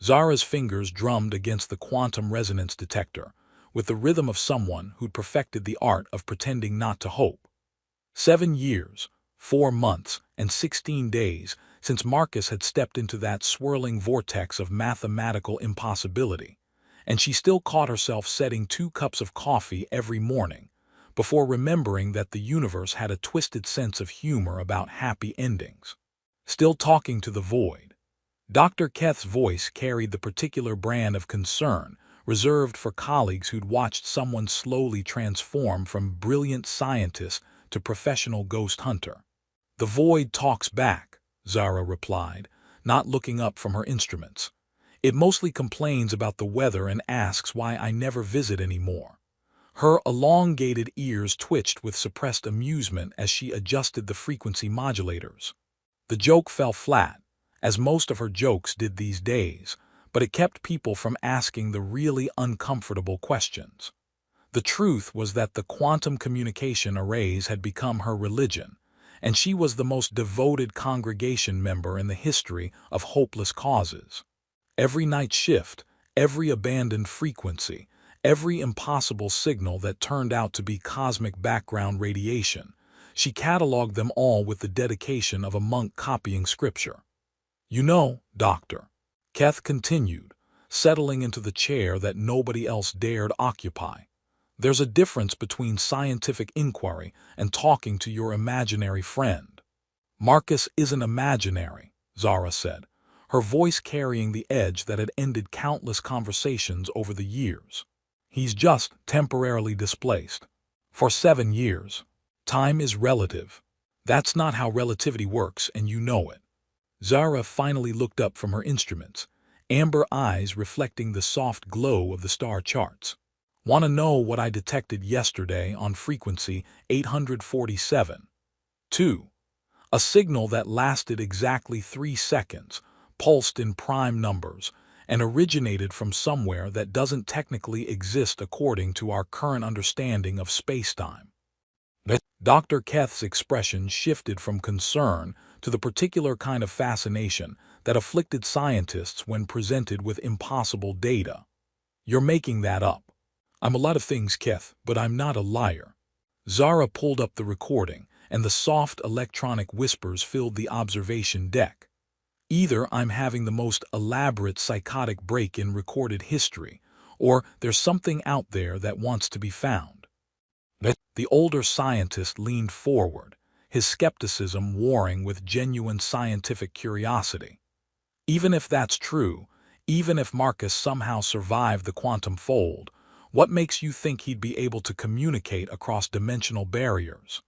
Zara's fingers drummed against the quantum resonance detector, with the rhythm of someone who'd perfected the art of pretending not to hope. 7 years, 4 months, and 16 days since Marcus had stepped into that swirling vortex of mathematical impossibility, and she still caught herself setting 2 cups of coffee every morning, before remembering that the universe had a twisted sense of humor about happy endings. Still talking to the void. Dr. Keth's voice carried the particular brand of concern reserved for colleagues who'd watched someone slowly transform from brilliant scientist to professional ghost hunter. "The void talks back," Zara replied, not looking up from her instruments. "It mostly complains about the weather and asks why I never visit anymore." Her elongated ears twitched with suppressed amusement as she adjusted the frequency modulators. The joke fell flat, as most of her jokes did these days, but it kept people from asking the really uncomfortable questions. The truth was that the quantum communication arrays had become her religion, and she was the most devoted congregation member in the history of hopeless causes. Every night shift, every abandoned frequency, every impossible signal that turned out to be cosmic background radiation, she cataloged them all with the dedication of a monk copying scripture. "You know, Doctor," Keth continued, settling into the chair that nobody else dared occupy, "there's a difference between scientific inquiry and talking to your imaginary friend." "Marcus isn't imaginary," Zara said, her voice carrying the edge that had ended countless conversations over the years. "He's just temporarily displaced. For 7 years. Time is relative. That's not how relativity works, and you know it." Zara finally looked up from her instruments, amber eyes reflecting the soft glow of the star charts. "Want to know what I detected yesterday on frequency 847? 2. A signal that lasted exactly 3 seconds, pulsed in prime numbers, and originated from somewhere that doesn't technically exist according to our current understanding of spacetime." Dr. Keth's expression shifted from concern to the particular kind of fascination that afflicted scientists when presented with impossible data. "You're making that up." "I'm a lot of things, Keth, but I'm not a liar." Zara pulled up the recording, and the soft electronic whispers filled the observation deck. "Either I'm having the most elaborate psychotic break in recorded history, or there's something out there that wants to be found." The older scientist leaned forward, his skepticism warring with genuine scientific curiosity. "Even if that's true, even if Marcus somehow survived the quantum fold, what makes you think he'd be able to communicate across dimensional barriers?"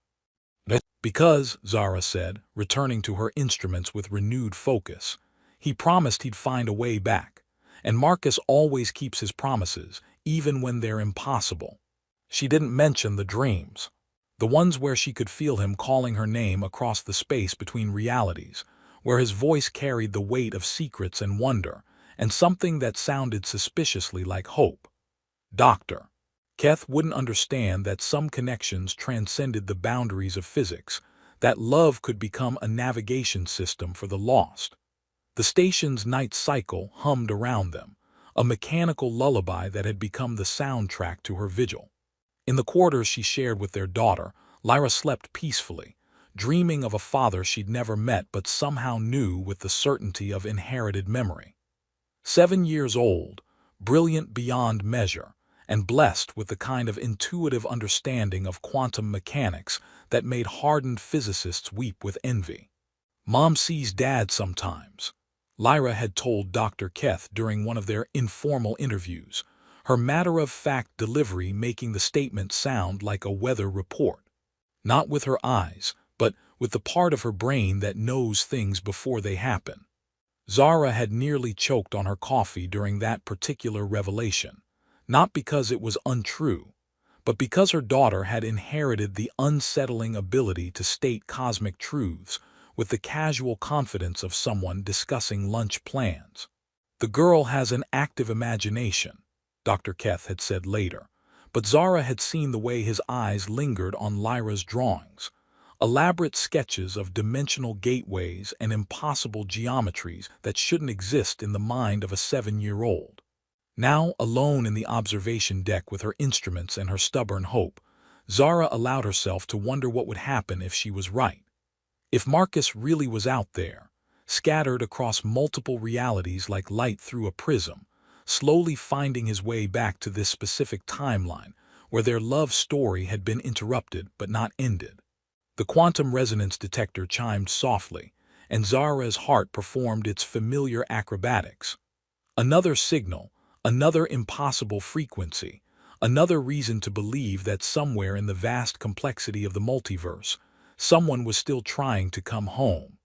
"Because," Zara said, returning to her instruments with renewed focus, "he promised he'd find a way back, and Marcus always keeps his promises, even when they're impossible." She didn't mention the dreams. The ones where she could feel him calling her name across the space between realities, where his voice carried the weight of secrets and wonder, and something that sounded suspiciously like hope. "Doctor." Keth wouldn't understand that some connections transcended the boundaries of physics, that love could become a navigation system for the lost. The station's night cycle hummed around them, a mechanical lullaby that had become the soundtrack to her vigil. In the quarters she shared with their daughter, Lyra slept peacefully, dreaming of a father she'd never met but somehow knew with the certainty of inherited memory. 7 years old, brilliant beyond measure, and blessed with the kind of intuitive understanding of quantum mechanics that made hardened physicists weep with envy. "Mom sees Dad sometimes," Lyra had told Dr. Keth during one of their informal interviews, her matter-of-fact delivery making the statement sound like a weather report. "Not with her eyes, but with the part of her brain that knows things before they happen." Zara had nearly choked on her coffee during that particular revelation, not because it was untrue, but because her daughter had inherited the unsettling ability to state cosmic truths with the casual confidence of someone discussing lunch plans. "The girl has an active imagination," Dr. Keth had said later, but Zara had seen the way his eyes lingered on Lyra's drawings, elaborate sketches of dimensional gateways and impossible geometries that shouldn't exist in the mind of a 7-year-old. Now, alone in the observation deck with her instruments and her stubborn hope, Zara allowed herself to wonder what would happen if she was right. If Marcus really was out there, scattered across multiple realities like light through a prism, slowly finding his way back to this specific timeline where their love story had been interrupted but not ended. The quantum resonance detector chimed softly, and Zara's heart performed its familiar acrobatics. Another signal, another impossible frequency, another reason to believe that somewhere in the vast complexity of the multiverse, someone was still trying to come home.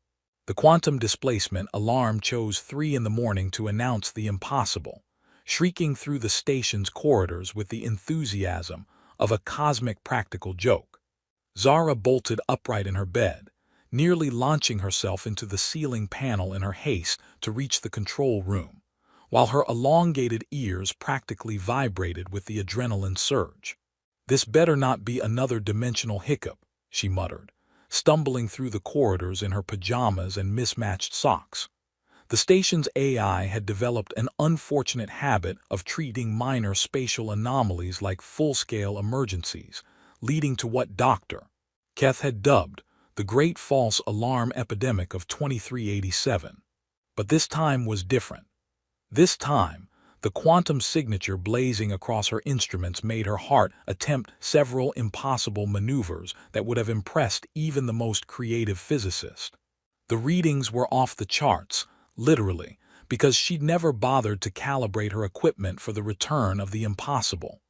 The quantum displacement alarm chose 3 in the morning to announce the impossible, shrieking through the station's corridors with the enthusiasm of a cosmic practical joke. Zara bolted upright in her bed, nearly launching herself into the ceiling panel in her haste to reach the control room, while her elongated ears practically vibrated with the adrenaline surge. "This better not be another dimensional hiccup," she muttered, stumbling through the corridors in her pajamas and mismatched socks. The station's AI had developed an unfortunate habit of treating minor spatial anomalies like full-scale emergencies, leading to what Dr. Keth had dubbed the Great False Alarm Epidemic of 2387. But this time was different. This time, the quantum signature blazing across her instruments made her heart attempt several impossible maneuvers that would have impressed even the most creative physicist. The readings were off the charts, literally, because she'd never bothered to calibrate her equipment for the return of the impossible.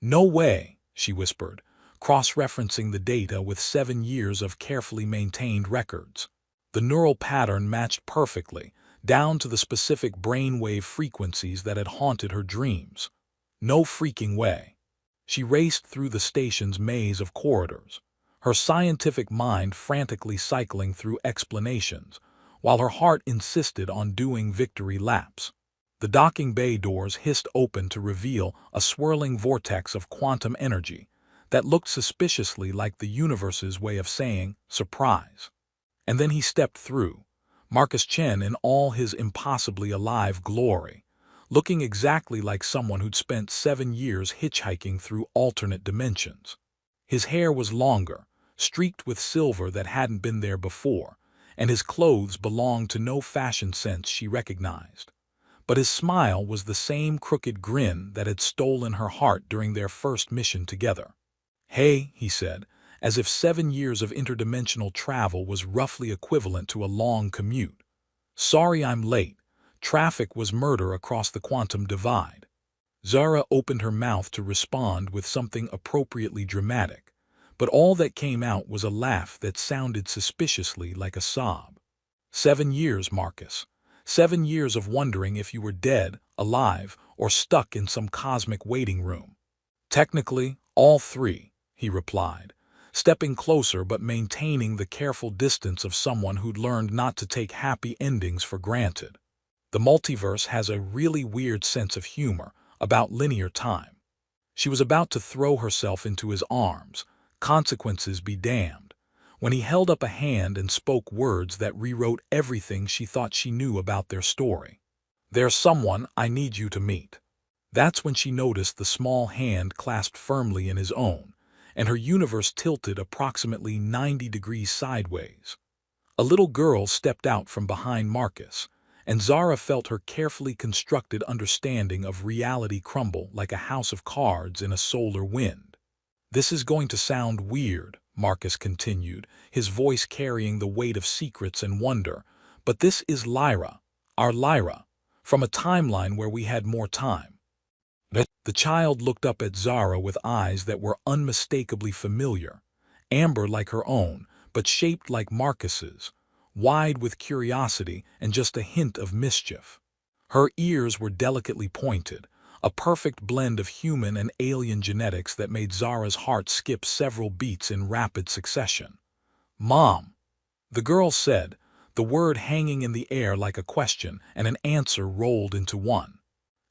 "No way," she whispered, cross-referencing the data with 7 years of carefully maintained records. The neural pattern matched perfectly, down to the specific brainwave frequencies that had haunted her dreams. No freaking way. She raced through the station's maze of corridors, her scientific mind frantically cycling through explanations, while her heart insisted on doing victory laps. The docking bay doors hissed open to reveal a swirling vortex of quantum energy that looked suspiciously like the universe's way of saying, "Surprise." And then he stepped through, Marcus Chen in all his impossibly alive glory, looking exactly like someone who'd spent 7 years hitchhiking through alternate dimensions. His hair was longer, streaked with silver that hadn't been there before, and his clothes belonged to no fashion sense she recognized. But his smile was the same crooked grin that had stolen her heart during their first mission together. "Hey," he said, as if 7 years of interdimensional travel was roughly equivalent to a long commute. "Sorry I'm late. Traffic was murder across the quantum divide." Zara opened her mouth to respond with something appropriately dramatic, but all that came out was a laugh that sounded suspiciously like a sob. "7 years, Marcus. 7 years of wondering if you were dead, alive, or stuck in some cosmic waiting room." "Technically, all 3, he replied, stepping closer but maintaining the careful distance of someone who'd learned not to take happy endings for granted. The multiverse has a really weird sense of humor about linear time. She was about to throw herself into his arms, consequences be damned, when he held up a hand and spoke words that rewrote everything she thought she knew about their story. "There's someone I need you to meet." That's when she noticed the small hand clasped firmly in his own, and her universe tilted approximately 90 degrees sideways. A little girl stepped out from behind Marcus, and Zara felt her carefully constructed understanding of reality crumble like a house of cards in a solar wind. "This is going to sound weird," Marcus continued, his voice carrying the weight of secrets and wonder, "but this is Lyra, our Lyra, from a timeline where we had more time." The child looked up at Zara with eyes that were unmistakably familiar, amber like her own, but shaped like Marcus's, wide with curiosity and just a hint of mischief. Her ears were delicately pointed, a perfect blend of human and alien genetics that made Zara's heart skip several beats in rapid succession. "Mom," the girl said, the word hanging in the air like a question and an answer rolled into one.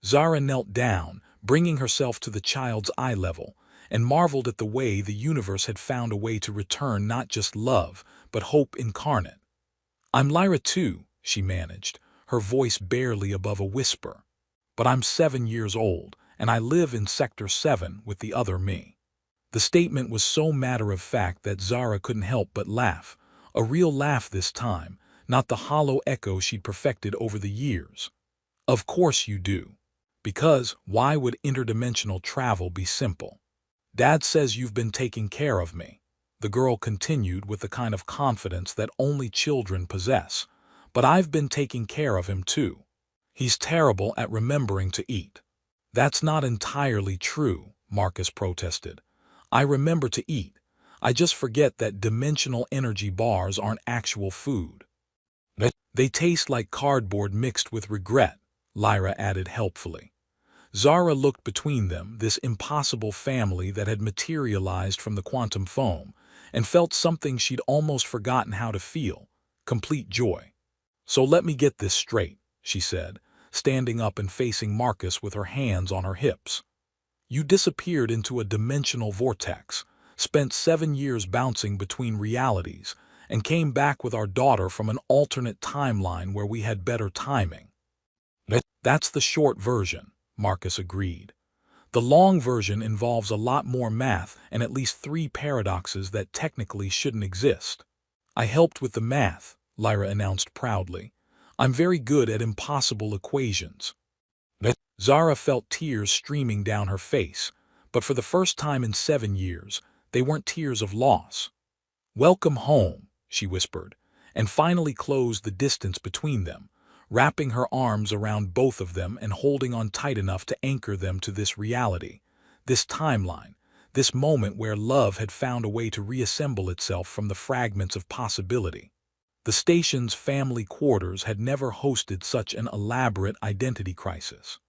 Zara knelt down, bringing herself to the child's eye level, and marveled at the way the universe had found a way to return not just love, but hope incarnate. "I'm Lyra too," she managed, her voice barely above a whisper. "But I'm 7 years old, and I live in Sector 7 with the other me." The statement was so matter-of-fact that Zara couldn't help but laugh, a real laugh this time, not the hollow echo she'd perfected over the years. "Of course you do. Because why would interdimensional travel be simple? Dad says you've been taking care of me," the girl continued with the kind of confidence that only children possess. "But I've been taking care of him too. He's terrible at remembering to eat." "That's not entirely true," Marcus protested. "I remember to eat. I just forget that dimensional energy bars aren't actual food." "They taste like cardboard mixed with regret," Lyra added helpfully. Zara looked between them, this impossible family that had materialized from the quantum foam, and felt something she'd almost forgotten how to feel, complete joy. "So let me get this straight," she said, standing up and facing Marcus with her hands on her hips. "You disappeared into a dimensional vortex, spent 7 years bouncing between realities, and came back with our daughter from an alternate timeline where we had better timing." "That's the short version," Marcus agreed. "The long version involves a lot more math and at least 3 paradoxes that technically shouldn't exist." "I helped with the math," Lyra announced proudly. "I'm very good at impossible equations." Zara felt tears streaming down her face, but for the first time in 7 years, they weren't tears of loss. "Welcome home," she whispered, and finally closed the distance between them, wrapping her arms around both of them and holding on tight enough to anchor them to this reality, this timeline, this moment where love had found a way to reassemble itself from the fragments of possibility. The station's family quarters had never hosted such an elaborate identity crisis.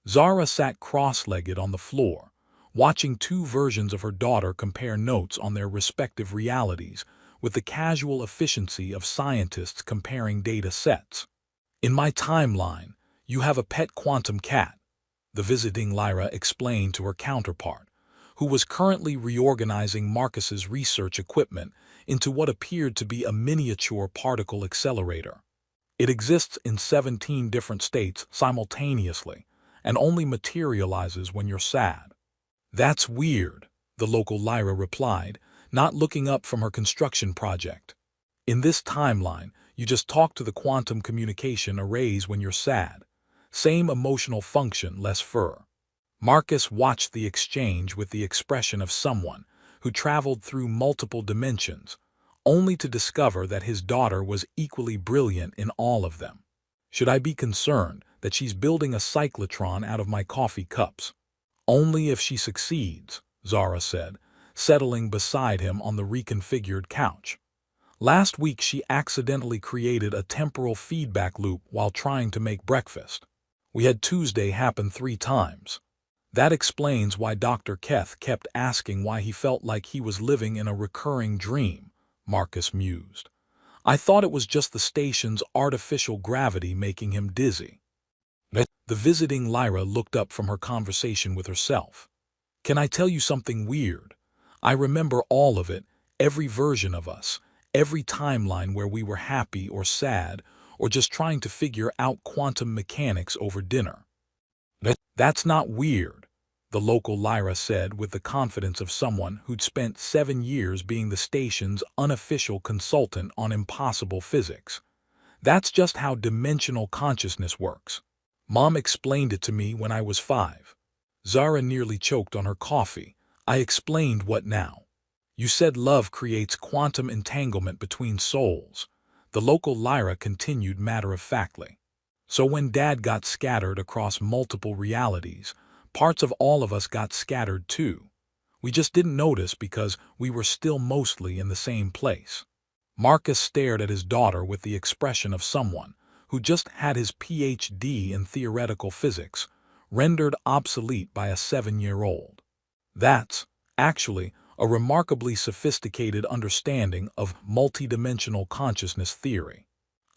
Zara sat cross-legged on the floor, watching 2 versions of her daughter compare notes on their respective realities with the casual efficiency of scientists comparing data sets. "In my timeline, you have a pet quantum cat," the visiting Lyra explained to her counterpart, who was currently reorganizing Marcus's research equipment into what appeared to be a miniature particle accelerator. "It exists in 17 different states simultaneously, and only materializes when you're sad." "That's weird," the local Lyra replied, not looking up from her construction project. "In this timeline, you just talk to the quantum communication arrays when you're sad. Same emotional function, less fur." Marcus watched the exchange with the expression of someone who traveled through multiple dimensions, only to discover that his daughter was equally brilliant in all of them. "Should I be concerned that she's building a cyclotron out of my coffee cups?" "Only if she succeeds," Zara said, settling beside him on the reconfigured couch. "Last week she accidentally created a temporal feedback loop while trying to make breakfast. We had Tuesday happen 3 times. That explains why Dr. Keth kept asking why he felt like he was living in a recurring dream," Marcus mused. "I thought it was just the station's artificial gravity making him dizzy." The visiting Lyra looked up from her conversation with herself. "Can I tell you something weird? I remember all of it, every version of us, every timeline where we were happy or sad, or just trying to figure out quantum mechanics over dinner." "That's not weird," the local Lyra said with the confidence of someone who'd spent 7 years being the station's unofficial consultant on impossible physics. "That's just how dimensional consciousness works. Mom explained it to me when I was 5. Zara nearly choked on her coffee. "I explained what now?" "You said love creates quantum entanglement between souls," the local Lyra continued matter-of-factly. "So when Dad got scattered across multiple realities, parts of all of us got scattered too. We just didn't notice because we were still mostly in the same place." Marcus stared at his daughter with the expression of someone who just had his PhD in theoretical physics rendered obsolete by a 7-year-old. "That's, actually, a remarkably sophisticated understanding of multidimensional consciousness theory."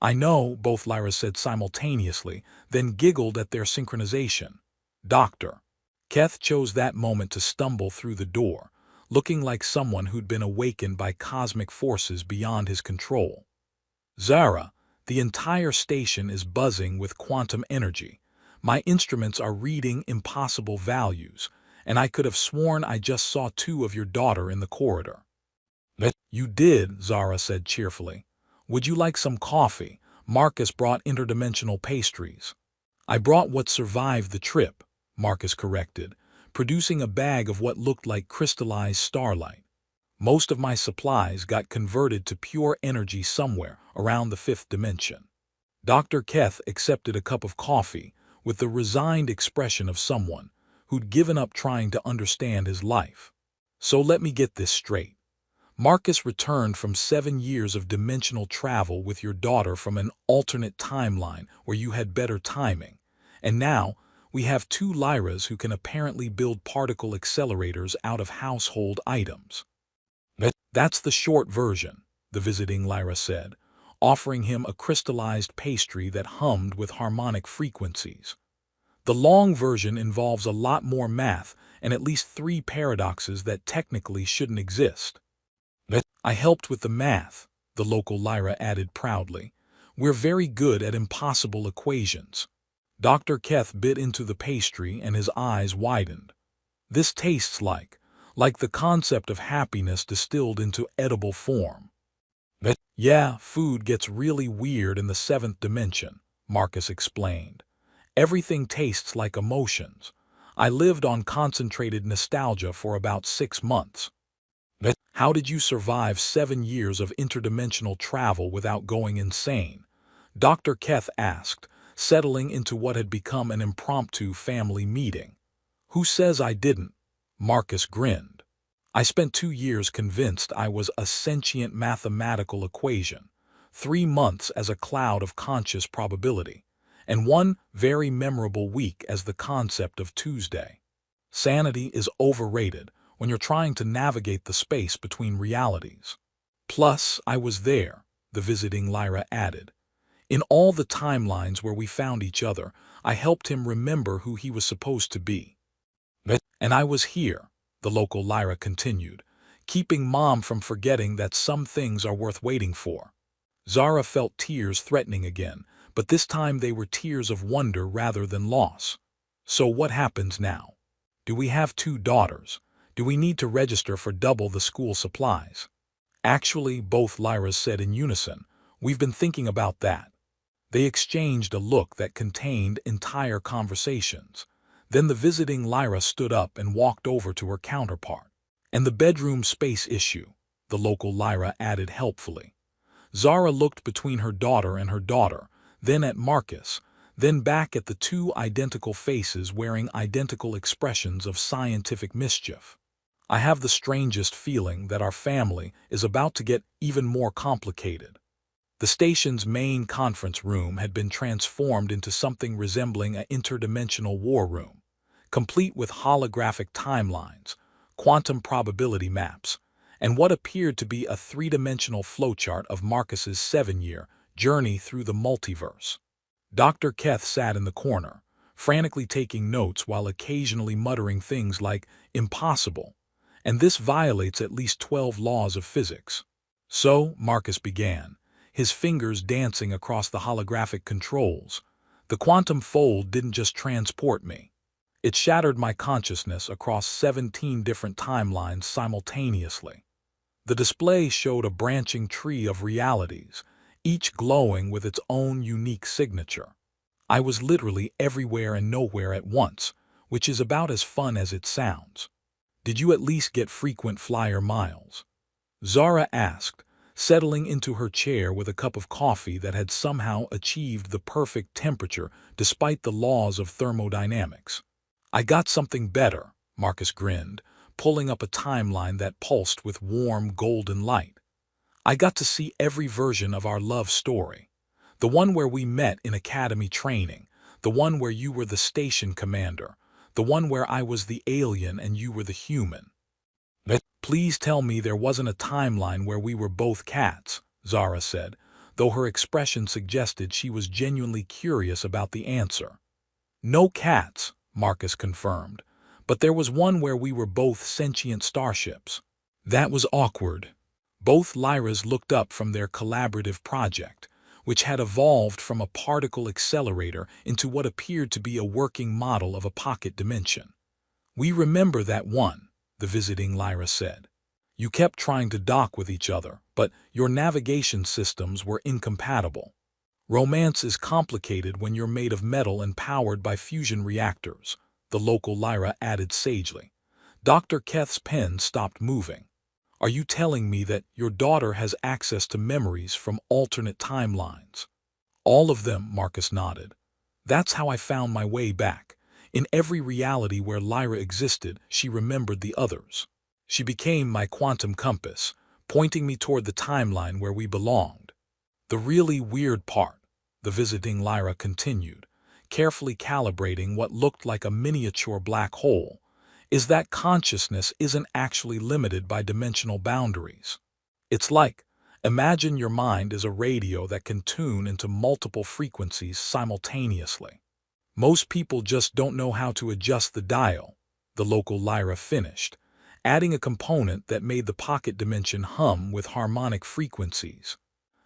"I know," both Lyra said simultaneously, then giggled at their synchronization. "Dr. Keth chose that moment to stumble through the door, looking like someone who'd been awakened by cosmic forces beyond his control. Zara, the entire station is buzzing with quantum energy. My instruments are reading impossible values, and I could have sworn I just saw two of your daughter in the corridor. You did, Zara said cheerfully. Would you like some coffee? Marcus brought interdimensional pastries. I brought what survived the trip, Marcus corrected, producing a bag of what looked like crystallized starlight. Most of my supplies got converted to pure energy somewhere around the fifth dimension. Dr. Keth accepted a cup of coffee with the resigned expression of someone who'd given up trying to understand his life. So let me get this straight. Marcus returned from 7 years of dimensional travel with your daughter from an alternate timeline where you had better timing, and now we have two Lyras who can apparently build particle accelerators out of household items. That's the short version, the visiting Lyra said, offering him a crystallized pastry that hummed with harmonic frequencies. The long version involves a lot more math and at least 3 paradoxes that technically shouldn't exist. I helped with the math, the local Lyra added proudly. We're very good at impossible equations. Dr. Keth bit into the pastry and his eyes widened. This tastes like the concept of happiness distilled into edible form. Yeah, food gets really weird in the 7th dimension, Marcus explained. Everything tastes like emotions. I lived on concentrated nostalgia for about 6 months. How did you survive 7 years of interdimensional travel without going insane? Dr. Keth asked, settling into what had become an impromptu family meeting. Who says I didn't? Marcus grinned. I spent 2 years convinced I was a sentient mathematical equation, 3 months as a cloud of conscious probability, and 1 very memorable week as the concept of Tuesday. Sanity is overrated when you're trying to navigate the space between realities. Plus, I was there, the visiting Lyra added. In all the timelines where we found each other, I helped him remember who he was supposed to be. And I was here, the local Lyra continued, keeping Mom from forgetting that some things are worth waiting for. Zara felt tears threatening again, but this time they were tears of wonder rather than loss. So what happens now? Do we have 2 daughters? Do we need to register for double the school supplies? Actually, both Lyras said in unison, we've been thinking about that. They exchanged a look that contained entire conversations. Then the visiting Lyra stood up and walked over to her counterpart. And the bedroom space issue, the local Lyra added helpfully. Zara looked between her daughter and her daughter, then at Marcus, then back at the 2 identical faces wearing identical expressions of scientific mischief. I have the strangest feeling that our family is about to get even more complicated. The station's main conference room had been transformed into something resembling an interdimensional war room, complete with holographic timelines, quantum probability maps, and what appeared to be a 3-dimensional flowchart of Marcus's 7-year journey through the multiverse. Dr. Keth sat in the corner, frantically taking notes while occasionally muttering things like, impossible, and this violates at least 12 laws of physics. So, Marcus began, his fingers dancing across the holographic controls. The quantum fold didn't just transport me. It shattered my consciousness across 17 different timelines simultaneously. The display showed a branching tree of realities, each glowing with its own unique signature. I was literally everywhere and nowhere at once, which is about as fun as it sounds. Did you at least get frequent flyer miles? Zara asked, settling into her chair with a cup of coffee that had somehow achieved the perfect temperature despite the laws of thermodynamics. I got something better, Marcus grinned, pulling up a timeline that pulsed with warm golden light. I got to see every version of our love story. The one where we met in academy training, the one where you were the station commander, the one where I was the alien and you were the human. Please tell me there wasn't a timeline where we were both cats, Zara said, though her expression suggested she was genuinely curious about the answer. No cats, Marcus confirmed, but there was one where we were both sentient starships. That was awkward. Both Lyras looked up from their collaborative project, which had evolved from a particle accelerator into what appeared to be a working model of a pocket dimension. "We remember that one," the visiting Lyra said. "You kept trying to dock with each other, but your navigation systems were incompatible. Romance is complicated when you're made of metal and powered by fusion reactors," the local Lyra added sagely. Dr. Keth's pen stopped moving. "Are you telling me that your daughter has access to memories from alternate timelines?" "All of them," Marcus nodded. "That's how I found my way back. In every reality where Lyra existed, she remembered the others. She became my quantum compass, pointing me toward the timeline where we belonged." "The really weird part," the visiting Lyra continued, carefully calibrating what looked like a miniature black hole, "is that consciousness isn't actually limited by dimensional boundaries. It's like, imagine your mind is a radio that can tune into multiple frequencies simultaneously. Most people just don't know how to adjust the dial," the local Lyra finished, adding a component that made the pocket dimension hum with harmonic frequencies.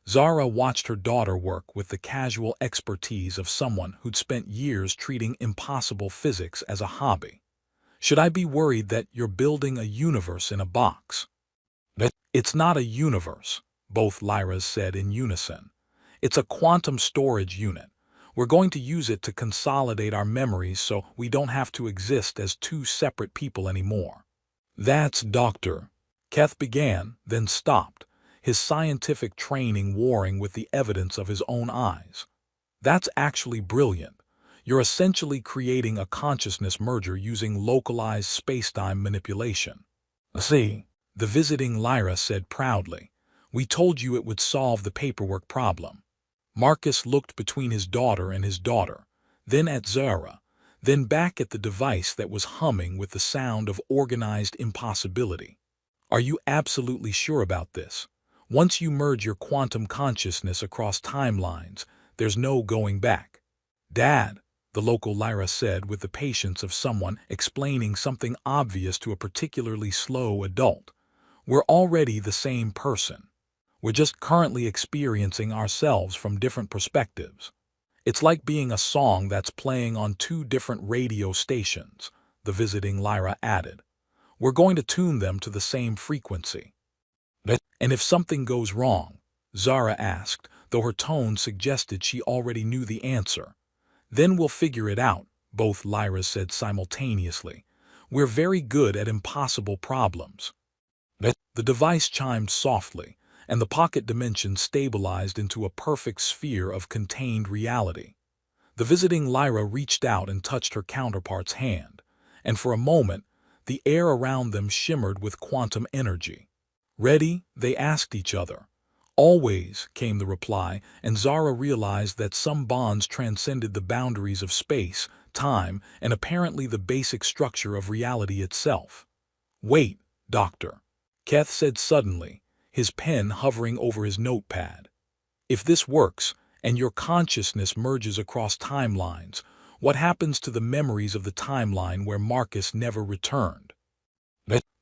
Zara watched her daughter work with the casual expertise of someone who'd spent years treating impossible physics as a hobby. "Should I be worried that you're building a universe in a box?" "It's not a universe," both Lyras said in unison. "It's a quantum storage unit. We're going to use it to consolidate our memories so we don't have to exist as two separate people anymore." "That's Dr. Keth began, then stopped, his scientific training warring with the evidence of his own eyes. "That's actually brilliant. You're essentially creating a consciousness merger using localized spacetime manipulation." "See," the visiting Lyra said proudly, "we told you it would solve the paperwork problem." Marcus looked between his daughter and his daughter, then at Zara, then back at the device that was humming with the sound of organized impossibility. "Are you absolutely sure about this? Once you merge your quantum consciousness across timelines, there's no going back." "Dad," the local Lyra said with the patience of someone explaining something obvious to a particularly slow adult, "we're already the same person. We're just currently experiencing ourselves from different perspectives. It's like being a song that's playing on two different radio stations," the visiting Lyra added. "We're going to tune them to the same frequency." "And if something goes wrong?" Zara asked, though her tone suggested she already knew the answer. "Then we'll figure it out," both Lyras said simultaneously. "We're very good at impossible problems." The device chimed softly, and the pocket dimension stabilized into a perfect sphere of contained reality. The visiting Lyra reached out and touched her counterpart's hand, and for a moment, the air around them shimmered with quantum energy. "Ready?" they asked each other. "Always," came the reply, and Zara realized that some bonds transcended the boundaries of space, time, and apparently the basic structure of reality itself. "Wait, Doctor," Keth said suddenly, his pen hovering over his notepad. "If this works, and your consciousness merges across timelines, what happens to the memories of the timeline where Marcus never returned?"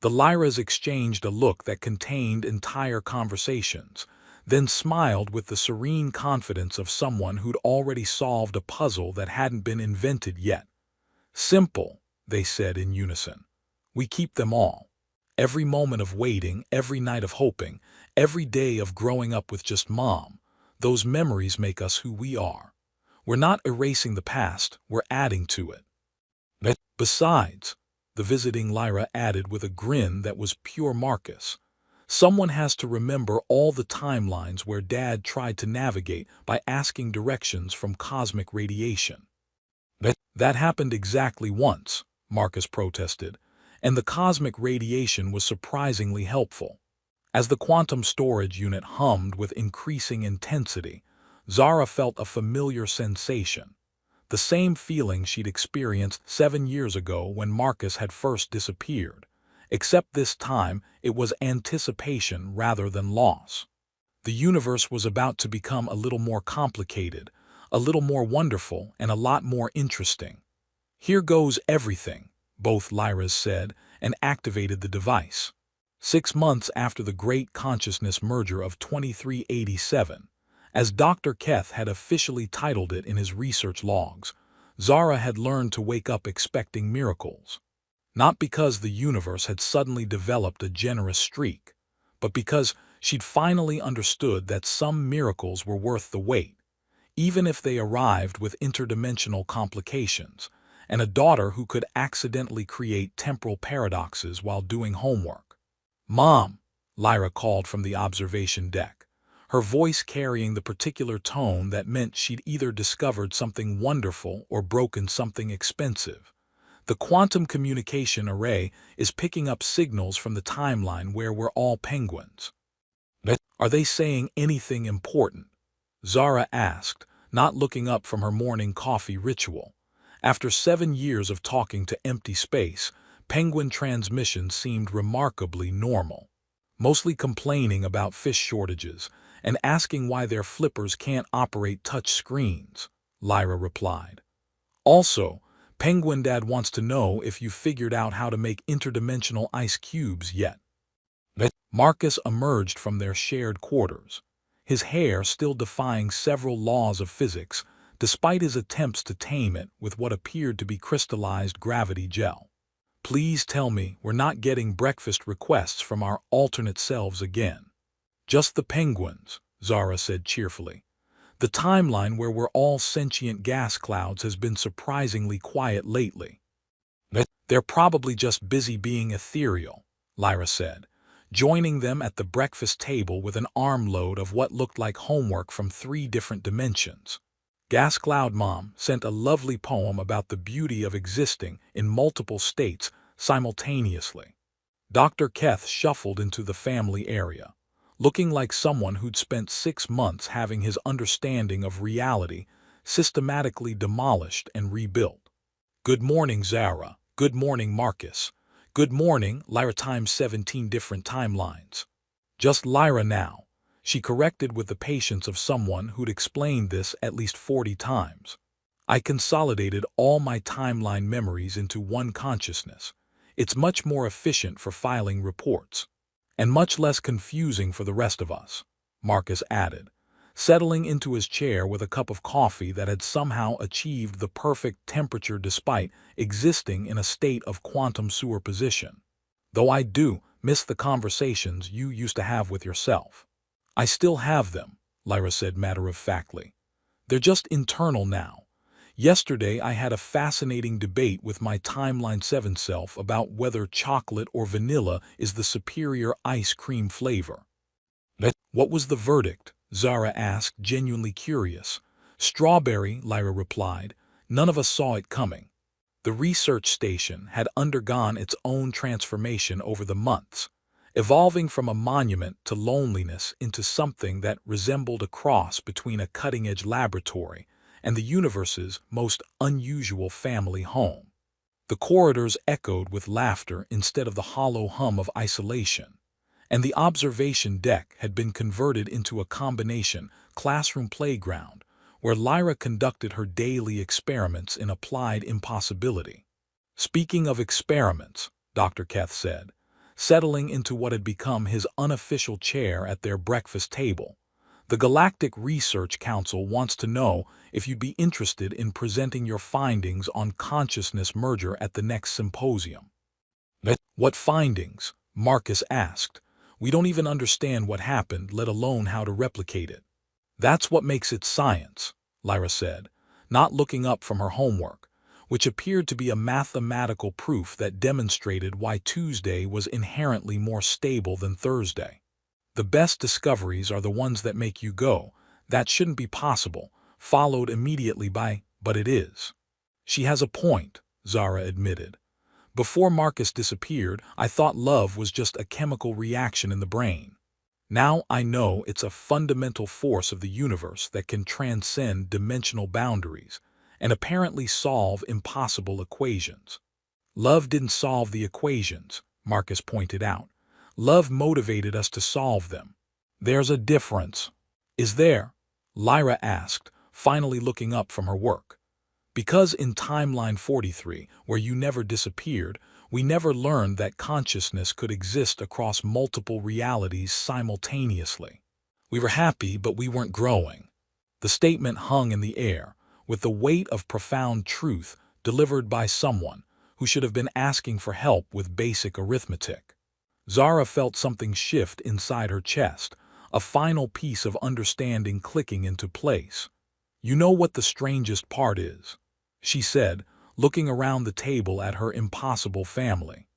The Lyras exchanged a look that contained entire conversations, then smiled with the serene confidence of someone who'd already solved a puzzle that hadn't been invented yet. "Simple," they said in unison. "We keep them all. Every moment of waiting, every night of hoping, every day of growing up with just Mom, those memories make us who we are. We're not erasing the past, we're adding to it." "Besides," the visiting Lyra added with a grin that was pure Marcus, "someone has to remember all the timelines where Dad tried to navigate by asking directions from cosmic radiation." "That happened exactly once," Marcus protested, "and the cosmic radiation was surprisingly helpful." As the quantum storage unit hummed with increasing intensity, Zara felt a familiar sensation, the same feeling she'd experienced 7 years ago when Marcus had first disappeared, except this time it was anticipation rather than loss. The universe was about to become a little more complicated, a little more wonderful, and a lot more interesting. "Here goes everything," both Lyras said, and activated the device. 6 months after the Great Consciousness Merger of 2387, as Dr. Keth had officially titled it in his research logs, Zara had learned to wake up expecting miracles. Not because the universe had suddenly developed a generous streak, but because she'd finally understood that some miracles were worth the wait, even if they arrived with interdimensional complications, and a daughter who could accidentally create temporal paradoxes while doing homework. "Mom," Lyra called from the observation deck, her voice carrying the particular tone that meant she'd either discovered something wonderful or broken something expensive. "The quantum communication array is picking up signals from the timeline where we're all penguins." "Are they saying anything important?" Zara asked, not looking up from her morning coffee ritual. After 7 years of talking to empty space, penguin transmissions seemed remarkably normal. Mostly complaining about fish shortages and asking why their flippers can't operate touch screens, Lyra replied. "Also, Penguin Dad wants to know if you figured out how to make interdimensional ice cubes yet." Marcus emerged from their shared quarters, his hair still defying several laws of physics, despite his attempts to tame it with what appeared to be crystallized gravity gel. "Please tell me we're not getting breakfast requests from our alternate selves again." "Just the penguins," Zara said cheerfully. "The timeline where we're all sentient gas clouds has been surprisingly quiet lately." "They're probably just busy being ethereal," Lyra said, joining them at the breakfast table with an armload of what looked like homework from 3 different dimensions. Gas Cloud Mom sent a lovely poem about the beauty of existing in multiple states simultaneously. Dr. Keth shuffled into the family area, looking like someone who'd spent 6 months having his understanding of reality systematically demolished and rebuilt. "Good morning, Zara. Good morning, Marcus. Good morning, Lyra times 17 different timelines." "Just Lyra now," she corrected with the patience of someone who'd explained this at least 40 times. "I consolidated all my timeline memories into one consciousness. It's much more efficient for filing reports. And much less confusing for the rest of us," Marcus added, settling into his chair with a cup of coffee that had somehow achieved the perfect temperature despite existing in a state of quantum superposition. "Though I do miss the conversations you used to have with yourself." "I still have them," Lyra said matter-of-factly. "They're just internal now. Yesterday I had a fascinating debate with my Timeline 7 self about whether chocolate or vanilla is the superior ice cream flavor." "What was the verdict?" Zara asked, genuinely curious. "Strawberry," Lyra replied. "None of us saw it coming." The research station had undergone its own transformation over the months, evolving from a monument to loneliness into something that resembled a cross between a cutting-edge laboratory and the universe's most unusual family home. The corridors echoed with laughter instead of the hollow hum of isolation, and the observation deck had been converted into a combination classroom playground where Lyra conducted her daily experiments in applied impossibility. "Speaking of experiments," Dr. Keth said, settling into what had become his unofficial chair at their breakfast table, "the Galactic Research Council wants to know if you'd be interested in presenting your findings on consciousness merger at the next symposium." "What findings?" Marcus asked. "We don't even understand what happened, let alone how to replicate it." "That's what makes it science," Lyra said, not looking up from her homework, which appeared to be a mathematical proof that demonstrated why Tuesday was inherently more stable than Thursday. "The best discoveries are the ones that make you go, 'That shouldn't be possible,' followed immediately by, 'But it is.'" "She has a point," Zara admitted. "Before Marcus disappeared, I thought love was just a chemical reaction in the brain. Now I know it's a fundamental force of the universe that can transcend dimensional boundaries and apparently solve impossible equations." "Love didn't solve the equations," Marcus pointed out. "Love motivated us to solve them." "There's a difference." "Is there?" Lyra asked, finally looking up from her work. Because in timeline 43, where you never disappeared, we never learned that consciousness could exist across multiple realities simultaneously. We were happy, but we weren't growing. The statement hung in the air, with the weight of profound truth delivered by someone who should have been asking for help with basic arithmetic. Zara felt something shift inside her chest, a final piece of understanding clicking into place. "You know what the strangest part is?" she said, looking around the table at her impossible family.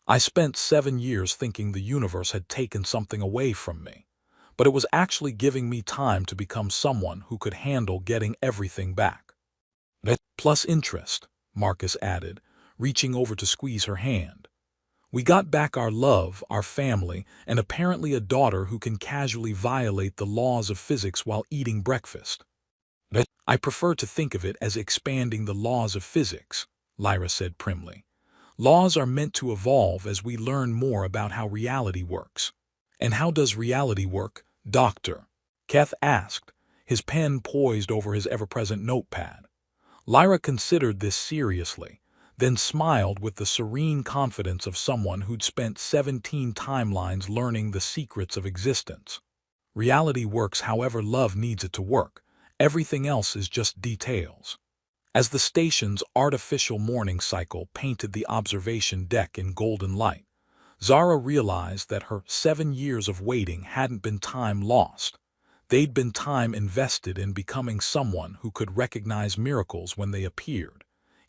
"I spent 7 years thinking the universe had taken something away from me, but it was actually giving me time to become someone who could handle getting everything back." "That plus interest," Marcus added, reaching over to squeeze her hand. "We got back our love, our family, and apparently a daughter who can casually violate the laws of physics while eating breakfast." "I prefer to think of it as expanding the laws of physics," Lyra said primly. "Laws are meant to evolve as we learn more about how reality works." "And how does reality work, Doctor?" Keth asked, his pen poised over his ever-present notepad. Lyra considered this seriously, then smiled with the serene confidence of someone who'd spent 17 timelines learning the secrets of existence. "Reality works however love needs it to work. Everything else is just details." As the station's artificial morning cycle painted the observation deck in golden light, Zara realized that her 7 years of waiting hadn't been time lost. They'd been time invested in becoming someone who could recognize miracles when they appeared,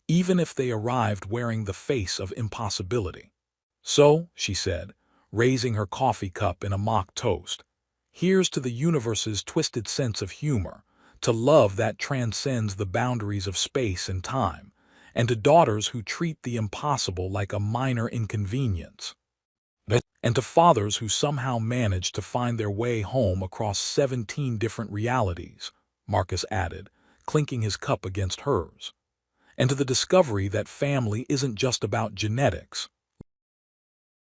even if they arrived wearing the face of impossibility. "So," she said, raising her coffee cup in a mock toast, "here's to the universe's twisted sense of humor, to love that transcends the boundaries of space and time, and to daughters who treat the impossible like a minor inconvenience. And to fathers who somehow manage to find their way home across 17 different realities," Marcus added, clinking his cup against hers. "And to the discovery that family isn't just about genetics,